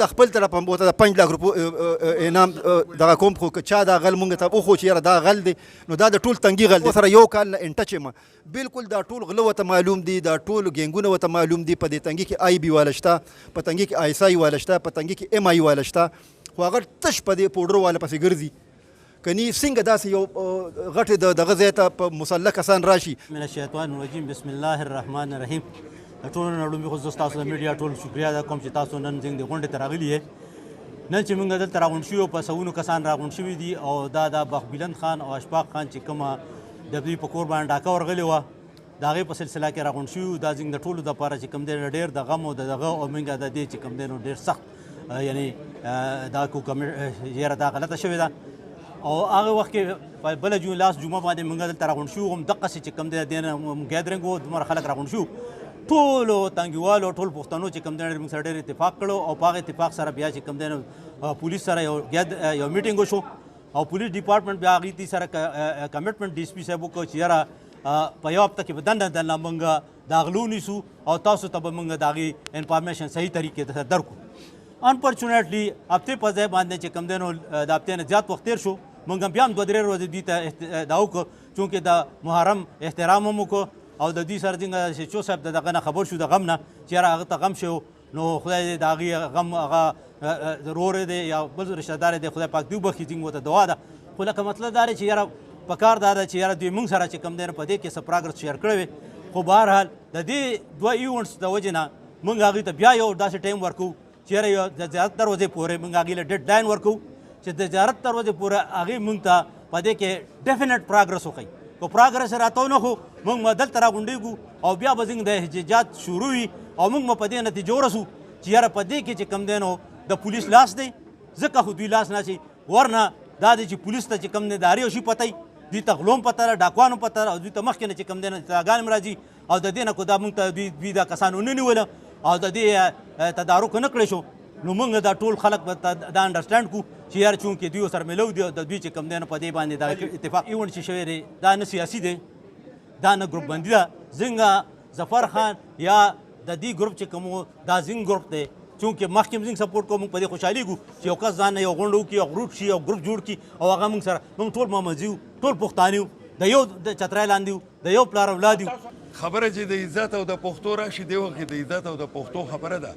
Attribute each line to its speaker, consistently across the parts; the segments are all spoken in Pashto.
Speaker 1: د خپل طرف هم ورته د 5 لک روپو انعام دغه کوم خو که چا دا غل مونږ ته وښو چې یاره دا غل دی نو دا د ټول تنګي غل دی سره یو کال نه انټچ یم بالکل دا ټول غله ورته معلوم دي دا ټول ګینګونه ورته معلوم دي په دې تنګي کې آی بي والا شته په تنګي کې آی اس آی والا شته په تنګي کې ایم آی والا شته خو هغه تش په دې پوډر والا پسې ګرځي کني څنګه داسې یو غټې دغه ځای ته په مسلح کسان راشي
Speaker 2: من الشیطان الرجیم بسم الله الرحمن الرحیم ټول نړۍ خو تاسو د میډیا ټول شکریا ده کوم چې تاسو نن زنګ د غونډې ته راغلي یې نن چې موږ دلته راغونډ شوي په سوونو کسان راغونډ شوي دي او دا د بخبلند خان او اشفاق خان چې کومه د دوی په کور باندې ډاکه ورغلې وه د هغې په سلسله کې راغونډ شوي دا زنګ د ټولو دپاره چې کوم دی ډېر د غم او د دغه او موږ د دې چې کوم دی نو ډېر سخت یعنې دا یاره دا غلطه شوې ده او هغه وخت کې په بله لاس جمعه باندې موږ دلته راغونډ شوو هم دقسې چې کوم دی د دې نه ګیدرنګ و دومره خلک راغونډ شو ټولو تنګیوالو ټول پښتنو چې کوم دی موږ سره ډېر اتفاق کړو او په هغه اتفاق سره بیا چې کوم دی پولیس سره یو میټینګ وشو او پولیس ډپارټمنټ بیا هغې دې سره کمیټمنټ ډي اس پي صاحب وکړو چې یاره په یو هفته کې به دننه موږ د غلو نیسو او تاسو ته به موږ د هغې انفارمیشن صحیح طریقې سره درکړو انفارچونیټلی هفتې په ځای باندې چې کوم دی نو د هفتې نه زیات وخت تېر شو موږ بیا هم 2-3 ورځې دوی ته دا وکړو چونکې د محرم احترام هم وکړو او د دوی سره څنګه شو صاحب د دغه نه خبر شو د غم نه چې یاره هغه ته غم شو نو خدای دې د هغې غم هغه ورور دی یا بل رشته دار دی خدای پاک دې وبخښي ځینګ ورته دعا ده خو لکه مطلب دا دی چې یاره په کار دا ده چې یاره دوی موږ سره چې کوم دی نو په دې کې څه پراګرس شیر کړی وي خو بهرحال د دې 2 ایونټس د وجې نه موږ هغوی ته بیا یو داسې ټایم ورکوو چې یاره یو د زیارت دروازې پورې موږ هغې له ډیډ لاین ورکوو چې د زیارت دروازې پورې هغې موږ ته په دې کې ډیفینټ پراګرس وښیي که پراګرس راته ونه خو موږ به دلته راغونډېږو او بیا به زموږ د احتجاج شروع وي او موږ به په دې نتیجو ورسو چې یاره په دې کې چې کوم دی نو د پولیس لاس دی ځکه خو دوی لاس نه اچوي ورنه دا دی چې پولیس ته چې کوم دی د هر یو شي پته وي دوی ته غلو هم پته ده ډاکوانو پته ده او دوی ته مخکې نه چې کوم دی نه اطلاعګان هم راځي او د دې نه کو دا موږ ته دوی دا کسان ونه نیوله او د دې تدارک نه کړی شو نو موږ دا ټول خلک به دا انډرسټینډ کړو چې یار چونکې دوی سره میلو دي د دوی چې کوم دی نو په دې باندې دا اتفاق ایونټ چې شوی دی دا نه سیاسي دی دا نه ګروپ بندي ده څنګه ظفر خان یا د دې ګروپ چې کوم دا زنګ ګروپ دی چونکې مخکې هم زنګ سپورټ کوو موږ په دې خوشحالېږو چې یو کس ځان نه یو غونډه وکړي یو ګروپ شي یو ګروپ جوړ کړي او هغه موږ سره موږ ټول مامځي یو ټول پښتانه یو د یو د چترای لاندې یو د یو پلار اولاد یو
Speaker 3: خبره چې د عزت او د پښتو راشي دی وخت د عزت او د پښتو خبره ده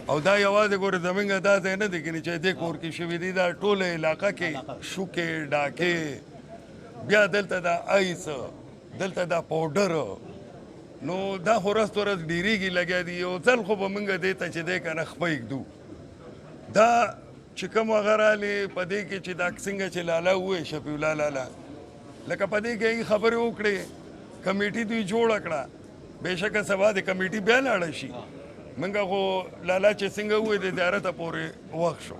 Speaker 3: او دا یوازې ګوره زمونږ دا ځای نه دی کني چې دې کور کې شوي دي دا ټوله علاقه کې شوکې ډاکې بیا دلته دا آیس دلته دا پاوډر نو دا خو ورځ ورځ ډېرېږي لګیا دي یو ځل خو به موږ دې ته چې دی که نه خپه ږدو دا چې کوم هغه رالې په دې کې چې دا څنګه چې لالا ووایي شفیع الله لالا لکه په دې کې خبرې وکړې کمیټي دوی جوړه کړه بېشکه سبا د کمیټي بیا لاړه شي موږ خو لالا چې څنګه ووایي د زیارته پورې وخت شو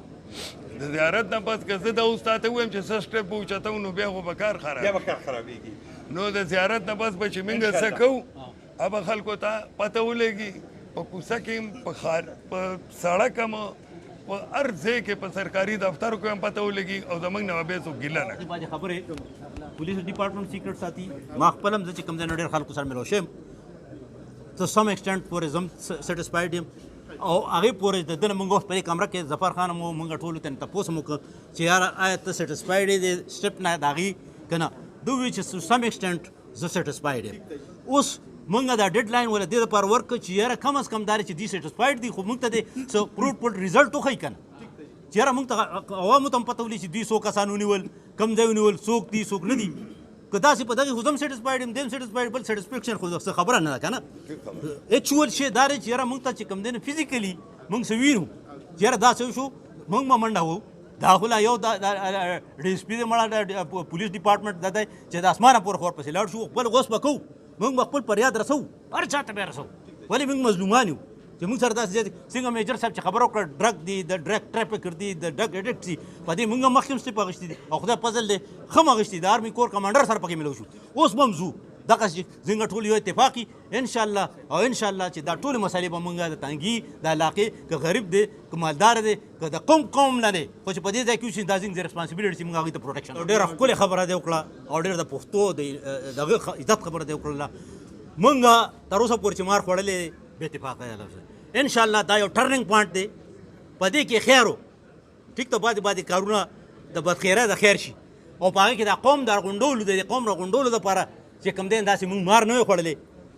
Speaker 3: د زیارت نه پس که زه دا اوس تا ته ووایم چې څه سټپ به اوچتو نو بیا خو به کار خرابېږي نو د زیارت نه پس به چې موږ څه کوو अब खल्को ता पता उलेगी प कुसा के प सड़क हम प हर जे के प सरकारी दफ्तर को हम पता उलेगी और जमंग नवाबे सो गिला ना
Speaker 2: बाजे खबर है पुलिस डिपार्टमेंट सीक्रेट साथी माखपलम जे कम जनडर खल्को सर में रोशम to some extent tourism satisfied him او هغه پورې د دنه مونږ په کمره کې ظفر خان مو مونږ ټول ته تاسو مو چې یار آیت satisfied دي سټپ نه داغي کنه دو وی چې some extent ز satisfied اوس مونږ دا ډیډ لاین ولا د لپاره ورک چې یاره کم از کم دار چې دي سټیسفاید دي خو مونږ ته د سو پروت ریزلټ وخی کنه چې یاره مونږ ته عوامو ته پته ولې چې دوی څو کسان ونیول کم ځای ونیول څوک دي څوک نه دي که داسې په دغه خو هم سټیسفاید یم دیم سټیسفاید بل سټیسفیکشن خو څه خبره نه ده کنه اکچوال شی دا چې یاره مونږ ته چې کم دی نه فزیکلی مونږ څه وینو چې یاره داسې شو مونږ به منډه وو دا خو لا یو ډي اس پي دی مړه پولیس ډپارټمنټ دا دی چې د اسمانه پورې خور پسې لاړ شو خپل غوس به کوو موږ خپل فریاد رسو هر چا ته به رسو ولې موږ مظلومان یو چې موږ سره داسې څنګه میجر صاحب چې خبره وکړه ډرګ دی د ډرګ ټریفکر دی د ډرګ ایډکټ دي په دې موږ مخکې هم سټیپ اخیستي دي او خدای فضل دی ښه م اخیستي د آرمي کور کمانډر سره پکې ملو شو اوس به هم ځو دغه څنګه ټول یو اتفاقي انشاءالله او انشاءالله چې دا ټولې مسالې به موږ د تنګي د علاقې که غریب دی که مالدار دی که د قوم نه دی خو چې په دې ځای کې اوسي دا زموږ ریسپانسبلټي چې موږ هغوی ته پروټیکشن ډېره ښکلې خبره دی وکړه او ډېر د پښتو د دغه عزت خبره دی وکړله مونږ تر اوسه پورې چې مار خوړلې بې اتفاقه ان شاء الله دا یو ټرننګ پوینټ دی په دې کې خیر و ټیک ته بعد کارونه د بدخیره د خیر شي او په هغې کې دا قوم د راغونډولو د قوم راغونډولو دپاره چې کوم دی داسې موږ مار نه وی خوړلی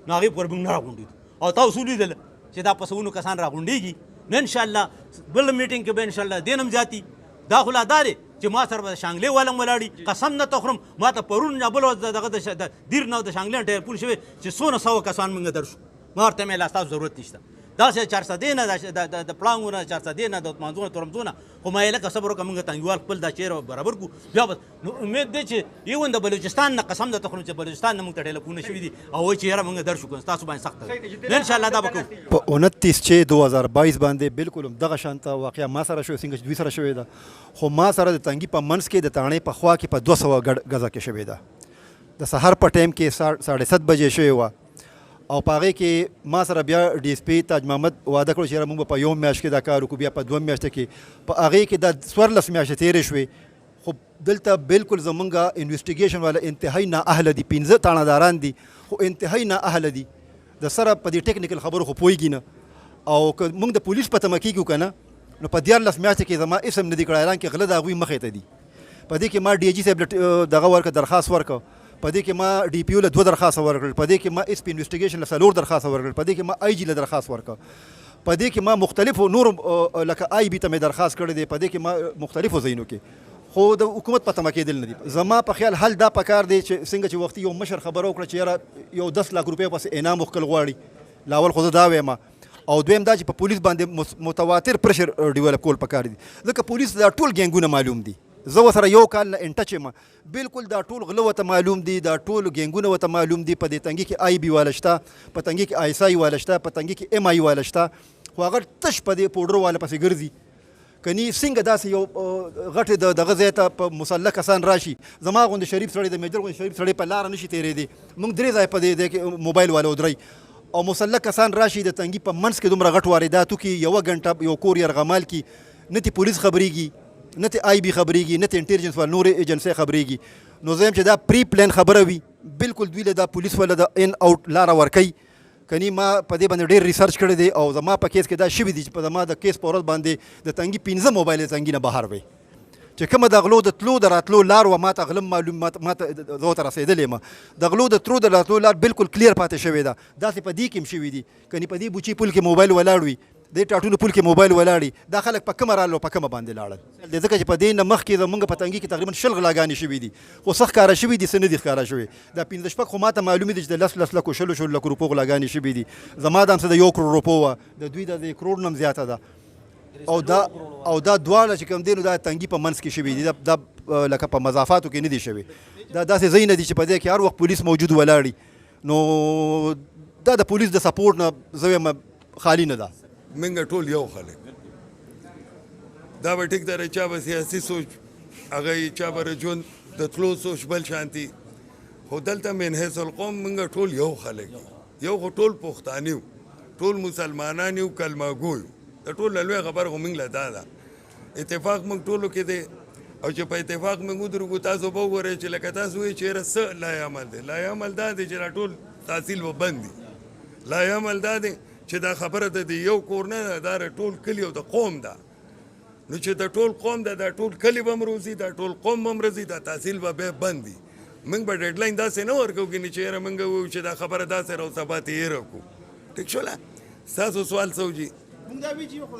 Speaker 2: نو هغې پورې موږ نه راغونډېدو او تاسو ولیدل چې دا په سلونو کسان راغونډېږي نو انشاءالله بل میټینګ کې به انشاءالله دې هم زیاتي دا خو لا دا دی چې ما سره به د شانګلې والم ولاړي قسم نه ته خورم ما ته پرون یا بل ورځ دغه د دیر نه د شانګلې ټلیفون شوی چې څونه سوه کسان موږ درشو ما ورته مې لا ستاسو ضرورت نشته داسې 400 نه د پړانګونه 400 نه د مانځونه ترمځونه خو ما یې لکه صبر وکړه موږ تنګیوال خپل دا چیرې برابر کړو بیا به نو امید دی چې ایون د بلوچستان نه قسم درته خورم چې بلوچستان نه موږ ته ټلیفونونه شوي دي او وایي چې یاره موږ درشو کړو ستاسو باندې سخته ده انشاءالله دا به کوو
Speaker 1: په 29/6/2022 باندې بالکل همدغه شانته واقعه ما سره شوې څنګه چې دوی سره شوې ده خو ما سره د تنګي په منځ کې د تاڼې په خوا کې په 200 غزه کې شوې ده د سحر په ټایم کې 7:30 بجې شوې وه او په هغې کې ما سره بیا ډي اس پي تاج محمد واده کړو چې یاره موږ به په 1 میاشت کې دا کار وکړو بیا په 2 میاشتو کې په هغې کې دا 14 میاشتې تېرې شوې خو دلته بالکل زمونږ انویسټیګیشن والا انتهایي نااهله دي 15 تاڼهداران دي خو انتهایي نااهله دي د سره په دې ټیکنیکل خبرو خو پوهېږي نه او که موږ د پولیس په تمه کېږو که نه نو په 14 میاشتو کې زما اسم نه دی کړی اعلان کې غله د هغوی مخې ته دي په دې کې ما ډي جي صاحب دغه ورکړه درخواست ورکړه په دې کې ما ډي پي او له 2 درخواست ورکړل په دې کې ما اس پي انویسټیګیشن له 4 درخواست ورکړل په دې کې ما آی جي له درخواست ورکړه په دې کې ما مختلفو نور لکه آی بي ته مې درخواست کړی دی په دې کې ما مختلفو ځایونو کې خو د حکومت په تمه کېدل نه دي زما په خیال حل دا پکار دی چې څنګه چې وختي یو مشر خبره وکړه چې یاره یو 10 لک روپۍ پسې انعام وکړل غواړي لاول خو زه دا وایم او دویم دا چې په پولیس باندې متواتر پرشر ډیولپ کول پکار دي ځکه پولیس دا ټول ګینګونه معلوم دي زه ورسره یو کال نه انټچ یم بالکل دا ټول غله ورته معلوم دي دا ټول ګینګونه ورته معلوم دي په دې تنګي کې آی بي والا شته په تنګي کې آی اس آی والا شته په تنګي کې ایم آی والا شته خو هغه تش په دې پوډر والا پسې ګرځي کني څنګه داسې یو غټې دغه ځای ته په مسلح کسان راشي زما غوندې شریف سړی د میجر غوندې شریف سړی په لاره نشي تېرېدی موږ 3 ځای په دې کې موبایل والا ودرئ او مسلح کسان راشي د تنګي په منځ کې دومره غټ وارداتو کې 1 غنټه یو کور یرغمال کې نه تی پولیس خبرېږي نه تی آی بي خبرېږي نه تی انټیلیجنس والا نورې ایجنسۍ خبرېږي نو زه یم چې دا پری پلان خبره وي بالکل دوی له دا پولیس والا د ان اوټ لاره ورکوي کني ما په دې باندې ډېر ریسرچ کړی دی او زما په کیس کې دا شوي دي چې په زما د کیس په ورځ باندې د تنګي 15 موبایل د تنګي نه بهر وي چې کومه د غلو د تلو د راتلو لار وه ما ته غلم معلوم ما ته زه ورته رسېدلی یم د غلو د تلو د راتلو لار بالکل کلیر پاتې شوې ده داسې په دې کې هم شوي دي کني په دې بوچي پل کې موبایل ولاړ وي دې ټاټونو پل کې موبایل ولاړي دا خلک په کومه رالو په کومه باندې لاړل ځکه چې په دې نه مخکې زموږ په تنګي کې تقریبا 20 غلاګانې شوي دي خو څه ښکاره شوي دي څه نه دي ښکاره شوي دا 15 شپږ خو ما ته معلومې دي چې د 10 لکو 20 لکو روپو غلاګانې شوي دي زما دا هم څه د 1 کروڑ روپو وه د دوی د 1 کروڑ نه هم زیاته ده او دا دواړه چې کوم دی نو دا تنګي په منځ کې شوي دي دا لکه په مضافاتو کې نه دي شوي دا داسې ځای نه دي چې په دې کې هر وخت پولیس موجود ولاړي نو دا د پولیس د سپورټ نه زه وایم خالي نه ده
Speaker 3: منګه ټول یو خلک دا به ټیک ده چا به سیاسي سوچ هغه چا به ژوند د تلو سوچ بل شانتي خو دلته من حیث القوم منګه ټول یو خلک یو خو ټول پښتانه یو ټول مسلمانان یو کلمه ګویو د ټول لوی خبر خو موږ له دا ده اتفاق موږ ټولو کې دی او چې په اتفاق موږ ودرېږو تاسو به وګورئ چې لکه تاسو وایئ چې یاره څه لایې عمل دی لایې عمل دا دی چې دا ټول تحصیل به بند دي لایې عمل دا دی چې دا خبره ده د یو کور نه ده دا ټول کلي او د قوم ده نو چې د ټول قوم ده دا ټول کلي به هم روځي دا ټول قوم به هم راځي دا تحصیل به بیا بند وي موږ به ډیډلاین داسې نه ورکوو کنې چې یاره موږ ووایو چې دا خبره داسې را او سبا ته هېره کړو ټیک شوله ستاسو سوال څه وجي
Speaker 4: مونږ دا وی چې خو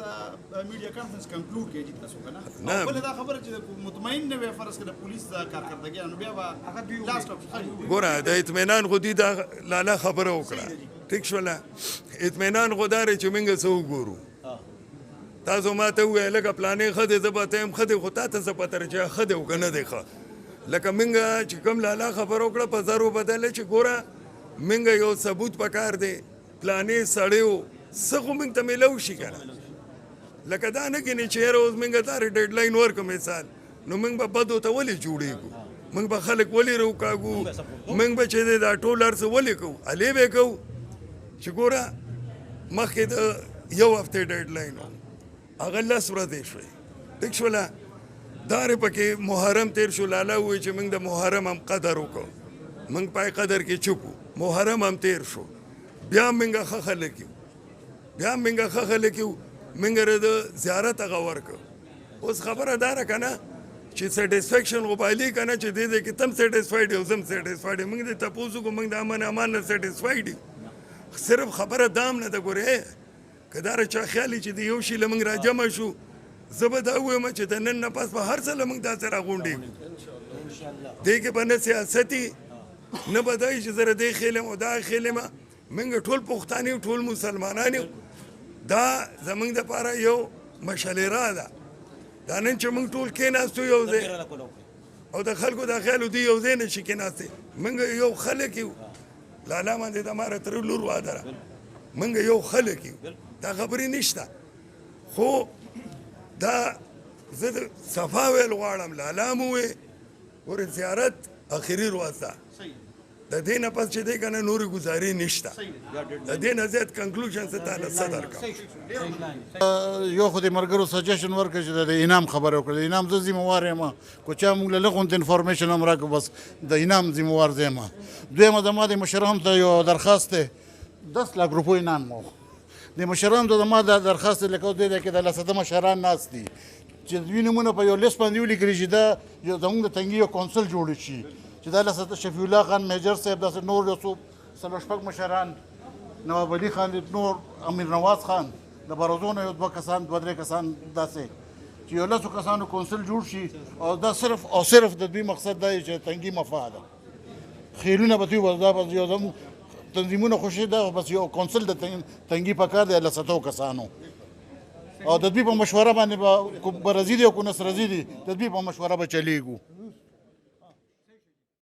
Speaker 4: میډیا کانفرنس کنکلود کړي تاسو کنه
Speaker 3: نه
Speaker 4: بل دا خبره چې مطمئن نه وي فرض کړه پولیس دا کارکردګي نو بیا هغه دوی لاست اپشن
Speaker 3: ګوره د اطمینان خو دې دا لاله خبره وکړه ټیک شوله اطمینان خو دا چې موږ څه وګورو تاسو ما ته وویل لکه پلانې ښه دی زه به ته یم ښه دی خو تا ته څه پته چې ښه دی او که نه دی ښه لکه موږ چې کوم لاله خبره وکړه په زر وبدله چې ګوره موږ یو ثبوت پکار دی پلانې سړی و څه خو موږ ته میلو شي که نه لکه دا نه کینې چې یاره اوس موږ دا ډیډلاین ورکړو مثال نو موږ به بدو ته ولې جوړېږو موږ به خلک ولې روکاږو موږ به چې دی دا ټول هر څه ولې کوو هلې به یې کوو چې ګوره مخکې د یو هفتې ډیډلاین و هغه 10 ورځې شوې ټیک شوله دارې پکې محرم تیر شو لاله ووایي چې موږ د محرم هم قدر وکړو موږ پای قدر کې چوپ وو محرم هم تیر شو بیا هم موږ ښه خلک یو بیا هم موږ ښه خلک یو منګ د زیارت هغه ورکړ. اوس خبره دا ده که نه چې سیټسفیکشن خو پایلي که نه چې دې ځای کې تم سیټسفاید یو زم سیټسفاید یو. موږ دې تپوس وکړو موږ د امن امان نه سیټسفاید یو. صرف خبره دا هم نه ده ګورې که دا چا خیال وي چې د یو شي له موږ راجمع شو زه به دا ووایم چې د نن نه پس به هر څه له موږ داسې راغونډېږو. دې کې به نه سیاست وي نه به دا وي چې زه دې خیل یم او دا خیل یم. موږ ټول پښتانه یو ټول مسلمانان یو. دا زموږ دپاره یو مشالره ده. دا نن چې موږ ټول کېناستو یو ځای او د خلکو دا خیال و دوی یو ځای نه شي کېناستی. موږ یو خلک یو. لالا باندې د ماره تر لور واده ده. موږ یو خلک یو. دا خبرې نشته. خو دا زه د صفا ویل غواړم لالا مو وې ور زیارت اخري ورځ ده. د دې نه پس چې دی که نه نورې ګزارې نشته. د دې نه زیات کنکلوژن زه تا نه څه درکړم.
Speaker 5: یو خو د ملګرو سجیشن ورکړه چې د انعام خبره وکړه. د انعام زه ذمهوار یم که چا موږ له لږ غونته انفارمیشن هم راکړه بس د انعام ذمهوار زه یم. دویمه زما د مشرانو ته یو درخواست دی 10 لک روپۍ انعام و. د مشرانو ته زما دا درخواست دی لکه دې کې د لسده مشران ناست دي چې دوی نومونه په یو لیست باندې ولیکلي چې دا زموږ د تنګي یو کونسل جوړ شي چې دا لسده شفیع الله خان میجر صاحب داسې نور یو څو څلور شپږ مشران نواب علي خان نور امیر نواز خان د برزونه یو دوه کسان دوه درې کسان داسې چې یو لسو کسانو کونسل جوړ شي او دا صرف او صرف د دوی مقصد دا چې تنګي مفاد خیلونه به دوی دا بس یو زموږ تنظیمونه خوشي ده بس یو کونسل د تنګي پکار دی لساتو کسانو او د دوی په مشوره باندې به رزیدي او کو نس رزیدي د دوی په مشوره به چلیږو.